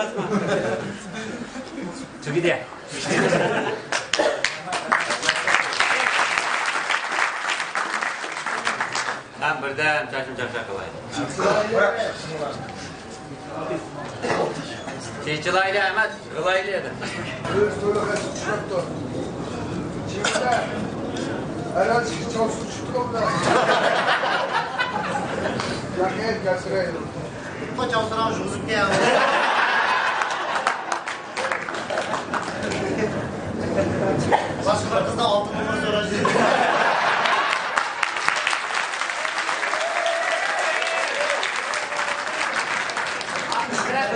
asma. Çık gidiyor. Ben birden çarşım çarşak kılayım. Çiğçilaylı emas, kılaylı edi. Herhalde çok suçlu oldu. Yakayım gelsin. Bu çalıştıran şu müzik ya. Başka kız da altın numara soracak.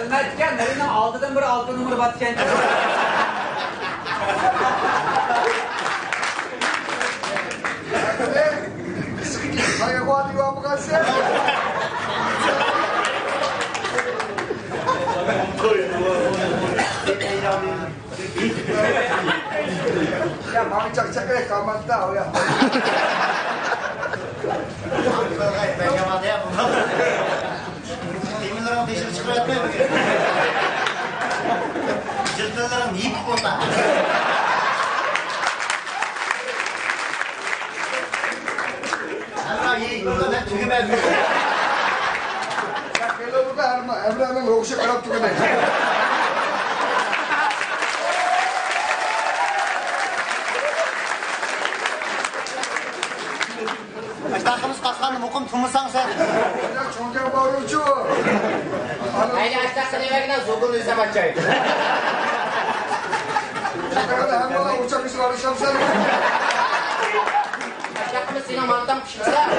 Bilmezken nereden altıdan biri altın numara batken. Hayır, bu hadi bu kalsın. Ya mami çakçak kalmadı da o ya. Ben yamadı ya bunu. Demirlerin dışarı çıkıyor etmiyor mu? Cırtlarların iyi bir konuda. Emrah iyi burada ben tüyümem. Ya kelo burada Emre hemen okuşa karap tükene. Aştağımız kaskanım okum tumusan sen. Ya çoğunca bağırıcı. Hayli aşağısını vergiden zogunu izle bakacağım. Çakada hem bana uçak işi var işem sen. Aşağımız sinemandan pişmişler.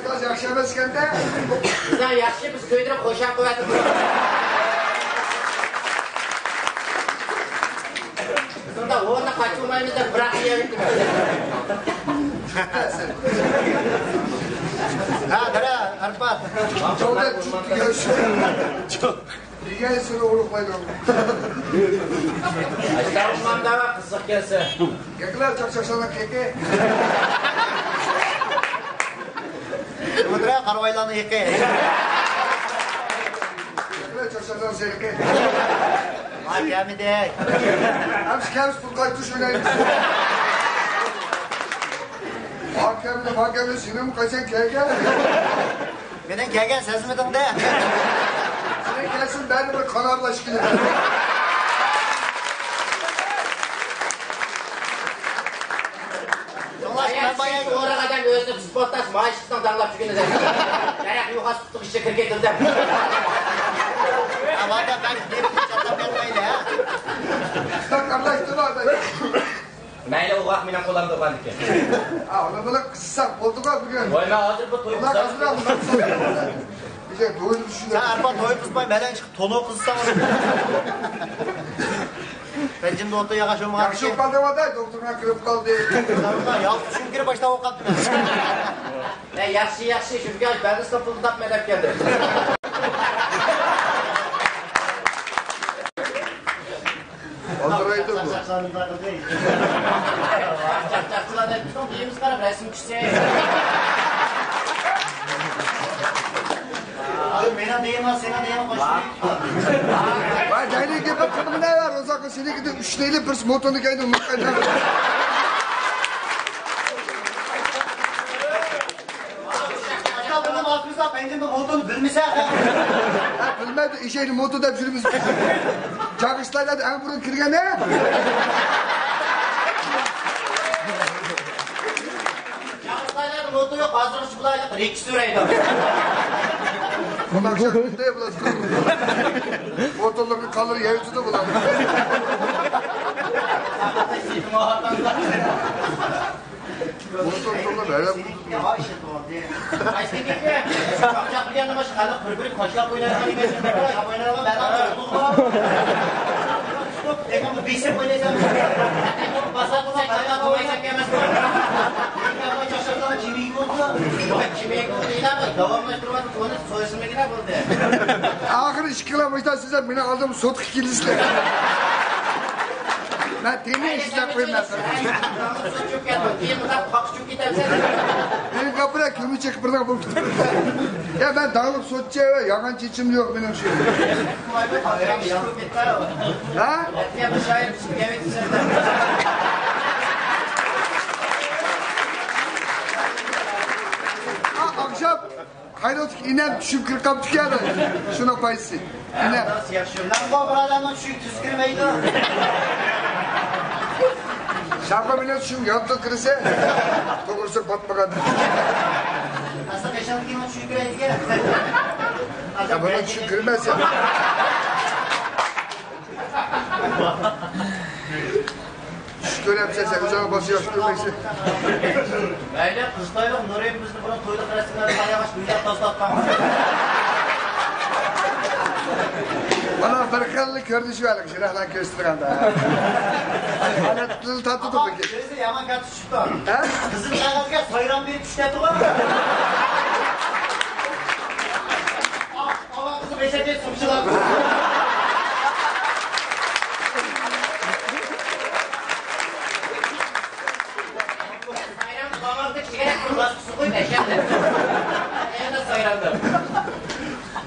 Biraz yakşamaz kendi. Bizden yaşlı biz köydirip koşan kuvveti durur. Sonra orada kaçırmayımız da bırak yiye gittim. Ha dere Arpat. Çok da çok görüşüyor. Çok. Diğer sürü olukmaydı. Aşağımdan da var kısık gelse. Yakılar çok şaşanak keke. Mıdıraya karvaylanı yıkayın. Yakılar çok şaşanak zevke. Mahkemi değil. Hemsi kendisi bu kayıtı şöyle. Mahkemede sinema kaçan keke. Benim gegen sezmedim de. Sen gelsin ben de böyle kanarla şikile. Ayak şey uğra kadar özlü sporttas maaşlıktan darlap tükene de. Yarak yuhas tuttuk işte kırketildi. Ama da ben gidip çatlap yapmayın ya. Sen kardeştin orada. Meyle uğrak minen kullandı bandık ya. Ha ona böyle kıssak olduk ha bugün. Oyma hazır bu toyu Onlar hazır kızardı. alın. Bir şey doğru Sen düşünüyorum. Arpat toyu kızmayın benden çık tonu kızsam onu. Ben şimdi otu yakaşıyorum abi. Yakşı kaldı da doktoruna kırıp kaldı. Ya çünkü başta o kaldı. Yaxşı çünkü ben de stopunu tapmadan geldim. Onduraydı bu. Çarçakçılar da bütün iyimiz karab resim çizse. Abi bana diyemez, sana diyemez koşmayın. Vay dayı gibi kadın ne var o zaman seni gidip üçleyli pırs motorunu geldi mutlaka. Aşağı bunun altımızda benzin bu motorunu bilmişse. Bilmedi işeyli motorda hepsimiz. Çakışlarla da en burun kırgan ne? Yaxşılar motor yok hazır çıkılaylık rek süreydi. Ondan akşam ne yapılasın? Motorların kalır yeri tutu bulan. Motor turla böyle. Ya işte doğru. Ayşe gitti. Çakçak bir yanına başı kalıp kırpırıp koşlap oynarken geçti. Koşlap oynarken ben aldım. Eko bir şey oynayacağım. Basar bu çekçaklar koyacak yemez. Ama çarşaftan kimi gibi oldu lan. Kime ekmeği de devamlaştırmak onu soyasına gider burada. Ahır iş kılamışlar size beni aldım sotuk kilisle. Ben teni işler koyayım ben sana. Benim kapıda kömür çekip buradan bulup ya ben dağılıp soğutçuya ve yakan çeçimli yok benim şey. Ha? Akşam hayrotik inem düşüp kırkam tükenir. Şuna payısı. İnem. Nasıl yaşıyor? Lan bu adamın şu tüskürmeydi. Şaka bile şu yandı kırısı. Doğrusu batmadan. Aslında yaşadık yine şu yüküreydi ya. Ya bana şu kırmaz ya. Şu dönemse sen üzerine basıyor şu kırmızı. Öyle kızlayalım. Nuriye bizni buranın toyluk resimleri var yavaş güzel tozlatmam. Bana fırkalı kördü şu alık. Şirahlan köstürgen de. Bana tutulu tatlı da peki. Birisi yaman katı çıktı. Ha? Kızım kağıtga soyran bir tüşteti var. Ama kızı beşe sımçılar.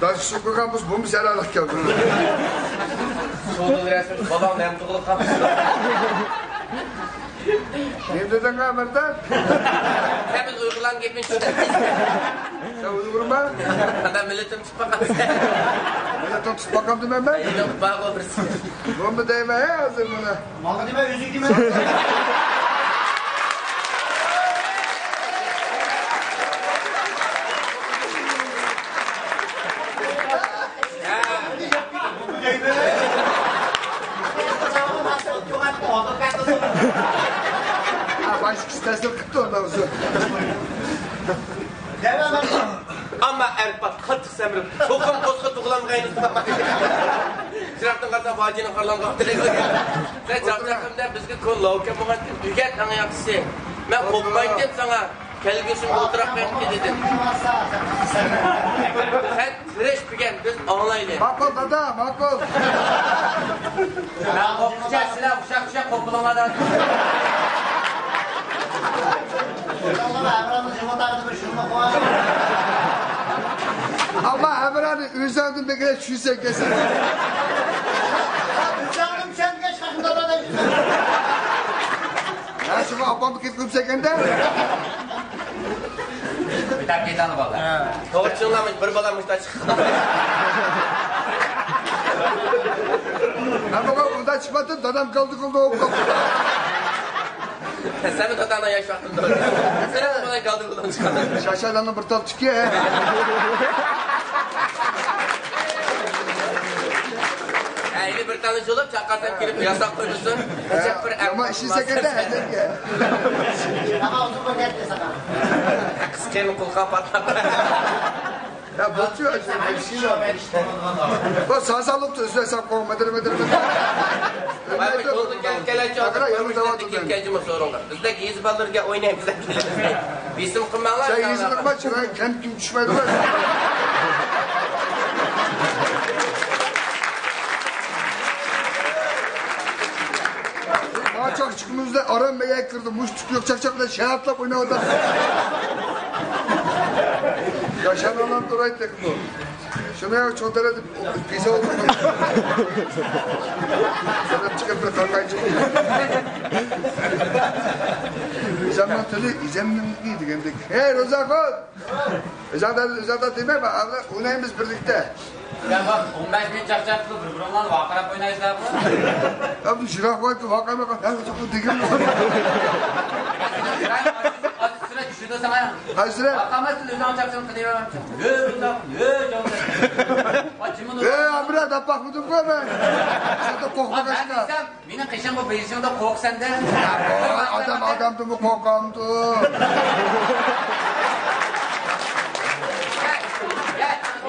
Daş su koykanmış bu mu sen alık geldi? Soğudun resmi babam hem tuğuluk kapısı. Ne dedin kamerden? Sen biz uygulan gitmiş işte. Sen uydurma. Adam milletim çıkmakas. Milletim tutmakam demem ben. Yok bağ olursun. Bu mu değme ya hazır buna? Malı deme üzük deme. Ha başka istersen kıttı ondan sonra. Devam et. Ama erpat kattık semrim. Sokum koska tuğulam kaynısı. Çıraqtın qata vacinin qarlan qaqtırık. Sen çarptaqımda bizga kun lavka bo'lgan uyga tang yaxshisi. Men qo'pmaydim sana. Kelgusim o'tirib qo'yibdi dedim. Sen fresh degan biz anglaylik. Makul dada makul. Men qo'pcha sizlar ushaq qo'pilamadan. Allah'a Emrah'ın cıvıtardı bir şunu koyalım. Ama Emre'nin üzerinde bekle şuysa kesin. Canım sen geç kakında da ne güzel. Ya şunu abamı gittim sekende. Bir dakika yetanı valla. To'g'ri bir bola mushta chiqdi. Ama bundan çıkmadı dadam kaldı kaldı o kaldı. Sen de dadana yaş vaqtında. Sen de bola kaldı bundan chiqadi. Şaşalanın bir tal çıkıyor he. Ayni bir tane jolab chaqarsam kelib yasab qo'ysin. Ama işin sekende he. Ama uzun paket de sana. Qiz kelin qulqan patlab. Ya bozuyor işte. Bu sağsalık da üzersen kormadır mıdır mıdır. Mana yo'lda kelgancha kelgancha so'ranglar. Bizda giz ballarga o'ynaymiz. Bisim qilmanglar. Sen yüzü kırma çıran kendi kim düşmedi mi? Çok çıkımızda aram beyak kırdı. Muş çıkıyor çakçakla şehatlap oynamadan. Yaşanan duraydı tek bu. Şunu ya çoğunlara pizza oldu. Sana çıkıp bir kalkaycı. İzamdan türlü izamdan giydik hem de. Hey Rozakot! Özak'ta değil mi? Oynayımız birlikte. Ya bak 15 bin çakçaklı bir vakarap oynayışlar mı? Ya bu şirah var ki vakayım bakın. Ya bu dikim mi? Atı sıra düşürdü sana. Kaç sıra? Vakamazsın özden çakçaklı kılıyor. Yö Rozak, yö canım. Amra da bak mıdır bu ben? Sen de kokma Ben kaçta. desem, benim kışın bu versiyonda kork sende. Adamdı mı kokamdı?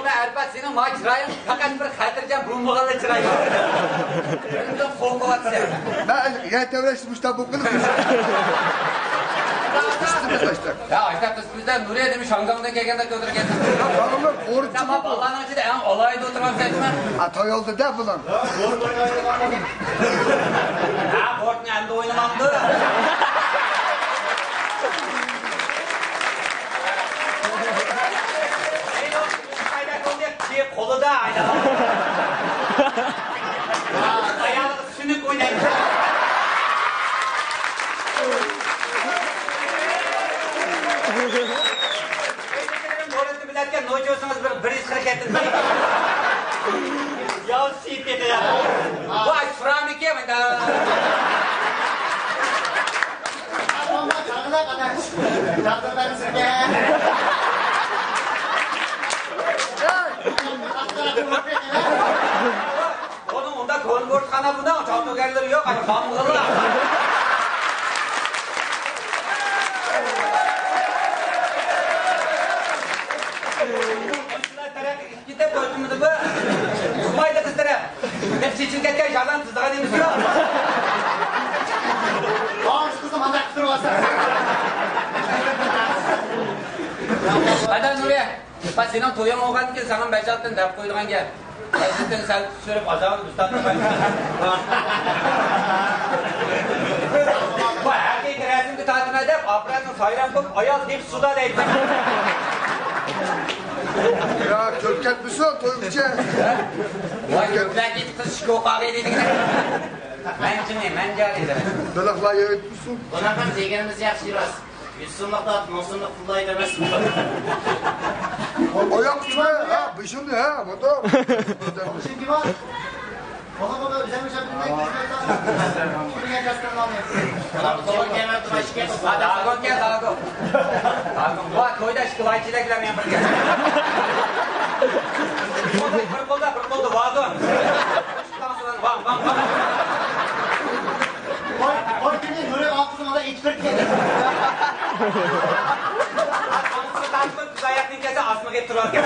Erbat senin ma çırayın fakat bir hatırcan bulmağalı çırayın. Benim de korku var sen. Ben ya tevreştim işte bu kılık. Arkadaşlar. Ya işte kız bizden Nuriye demiş Hangang'dan gelgende götürürken. Ya balonlar korkucu. Tamam Allah'ın açı da en olayda oturan sensin. Ata yolda da bulan. Ha Bort'un elinde oynamamdı. Kolu da aynen. Ayağı sünük oynayın. Bort'u bilerken ne hocaysanız bir iş hareketini. Ya siyip yedi ya. Bu aç fırami ki mi da? Ama çağına kadar. Çağına sürge. Onun onda konbort kanabında o çapnogerleri yok. Hani kanlılar. Gidip koydum bu. Tutmaydı kızlara. Hepsi için ketken jalan tızdığa demiş yok. Ağaç kızım anda kıtırmasın. Hadi Nuriye. Bak senin toyun olgan ki sana beşattın dep koyduğun gel. Sizden sen sürüp azağın üstadını ben. Bu erkek resimde tatil edip apretini sayran koyup ayaz deyip suda değdi. Ya köpket misin toyukçu? Vay köpek git kız şiko kahve dedik. Ben cimeyim, ben cariydim. Dılakla yöğütmüşsün. Bunlardan zegenimiz yakışırız. 100 sımlık da 10 sımlık kullayı demezsin. O yapmış mı? Ha, bışındı ha, motor. Şimdi var. Bana özenmiş abinden kızlardan. Bunu gerçekten anlayın. Sonra gelmedi başka. Dalgon gel dalgon. Dalgon. Bu koyda şıkılayçıyla gidemeyen bir gel. Bir kolda vagon. Van. Oy kimi Nuri altısına da içmek gelir. Anısını takma kız ayakını kese asma get durar gel.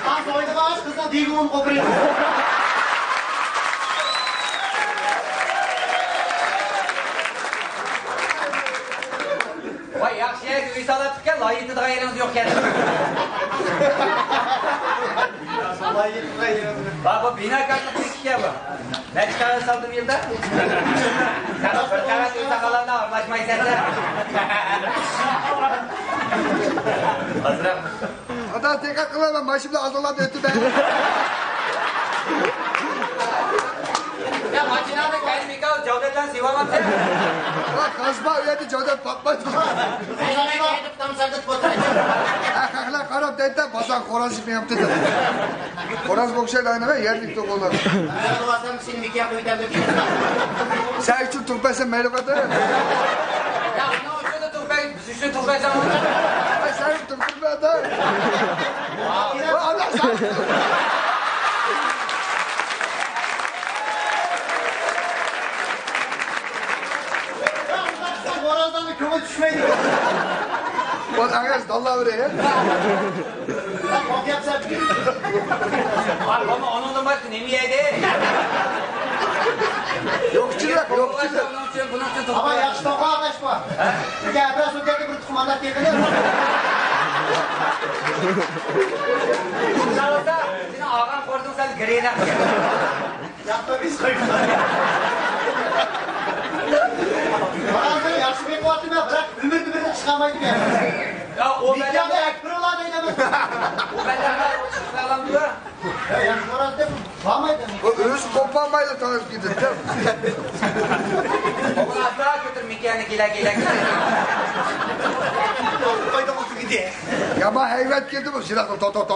Az oynadı ağaç kızına dilgumum kokuyor. Vay yaxşıya risalat tutken layıklı da yeriniz yok yani. Bak bu bina kartı peki bu. Ne çıkarı saldım yılda? Sen o fırkarat uytakalarına anlaşmayı sende. Hazırım. Adam tekrar kılamam, başımda azılan öttü ben. Ya makinada kayn mikal Cavdet'ten sivamat sen. Bak kazma üyedi Cavdet patladı. Ayağına gidip tam sardık fotoğrafı. Kakla karab dedden basan koraz mı yaptı da. Koraz bokşayla aynı ve yerlik de kollar. Ben duasam seni mikiye koyudan döküyorum. Sen için turpesen meyluk atar. Ya ne o şurada tuhbey, biz üçlü tuhbey zaman. Sen turpesen atar. Allah sen. Borazdan da kömür düşmeydi. Bak ağaç dalla oraya. Bak bak yapsa bir. Var ama onun da başka ne mi yedi? Yokçuluk. Bunun için tuhbey. Ama yaxşı toqa ağaç var. Ya biraz öteki bir tukumanlar geldiler. Sağolda senin ağan kordun sen greyine koy. Yapta biz koyuyorlar. Borazdan yaxşı bir kuatım ya. Bırak ümür çıkamaydım ya. Ya o Dikkat bedende, ekber olan eylemez. o bedende çıkarlan diyor. Ya yaxşı boraz deyip bağmaydı. O öz kopanmayla tanıp gidin. Onu aşağı götür mikyanı gile. Koyda mutlu gidiyor. Ya bak heyvet geldi bu silahla to.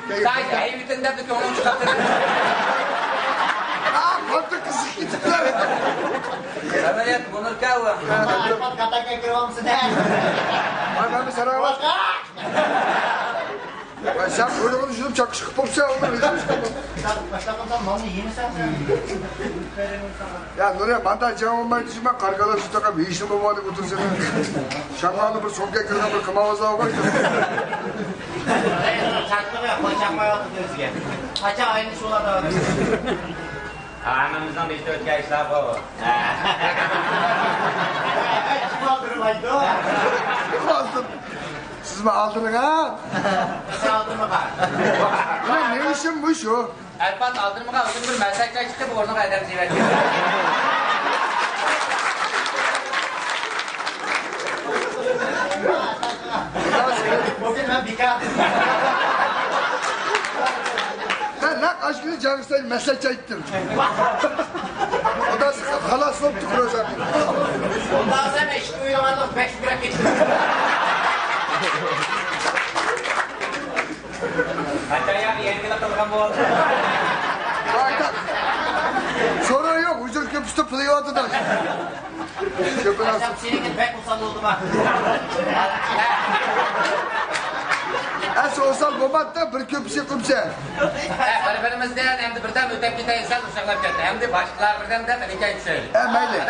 Sadece evitinde bir onu çıkartır. Kalktı kızık gittiler. Evet, bunur kavu. Alpat kataka kırmamsın he. Ben bir sana bak. Ben sen böyle konuşuyorum çakışık popsa olur. Başlamaktan malı yemişsen. Ya Nuriye mantar cevap olmayı düşünme. Kargalar şu takım bir işin bulmadı götürsene. Şanlarlı bir soğuk yakırına bir kımavaza var. Çarptırma, koşakmaya oturdu özge. Haça aynı şola da var. Anamızdan işte ötken işler bu. Kim aldırmaydı o? Aldım. Siz mi aldınız ha? Sen aldırma bak. Ulan ne işin bu şu? Elbette aldırmağa uzun bir meslekler işte bu oradan eder ziyaret. Bugün ben bika. Ben lan kaç günü Cangız'dan meslek çektim. O da halas olup tıkıracak. Ondan sonra eşit uyuyamadın 5 bırak geçtim. Hatta ya yeni kılık kılgan bu oldu. Aynen. Sorun yok. Ucuz köpüste pılıyordu da. Köpün Hocam senin pek usandı oldu bak. Es olsal bobat da bir köpüse kumse. Birbirimizden hem de birden ötep giden insan uşaklar geldi. Hem de başkalar birden de tehlike yükseliyor. Meyli.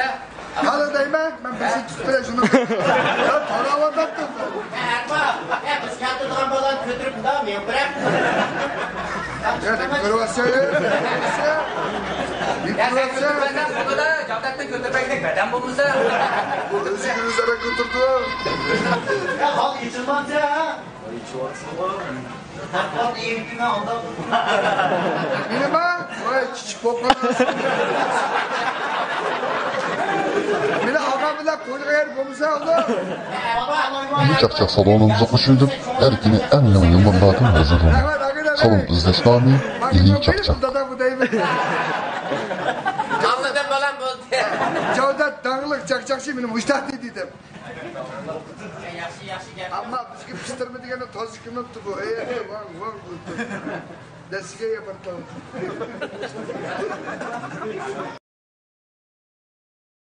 Halı mı? Ben bizi tutmaya şunu. Ya taravadan da. Erba, biz kendi drambadan götürüp ne yapayım bırak. Yani kırvasayı. Ya sen götürmezsen bunu da Cavdak'tan götürmektik. Beden bulmuşsa. Bu özgürüzlere götürdü. Ya hal içilmez ya. Tarpon iyi hüküme ondan. Benim ha? Vay küçük popana. Bile ağam bile koyduğu yer bomsa oldu. Bıçakça salonumuza koşuyduk. Her günü en yoğun yıllardan hazırlanır. Salon izdesnami, ili çakçak. Anladım olan bu. Cavdat dağılık çakçakçı benim müştah dediydim. Yaşı gel. Ama bizki piştirme degeni toz kımıptı bu. Vang. Desike yapartalım.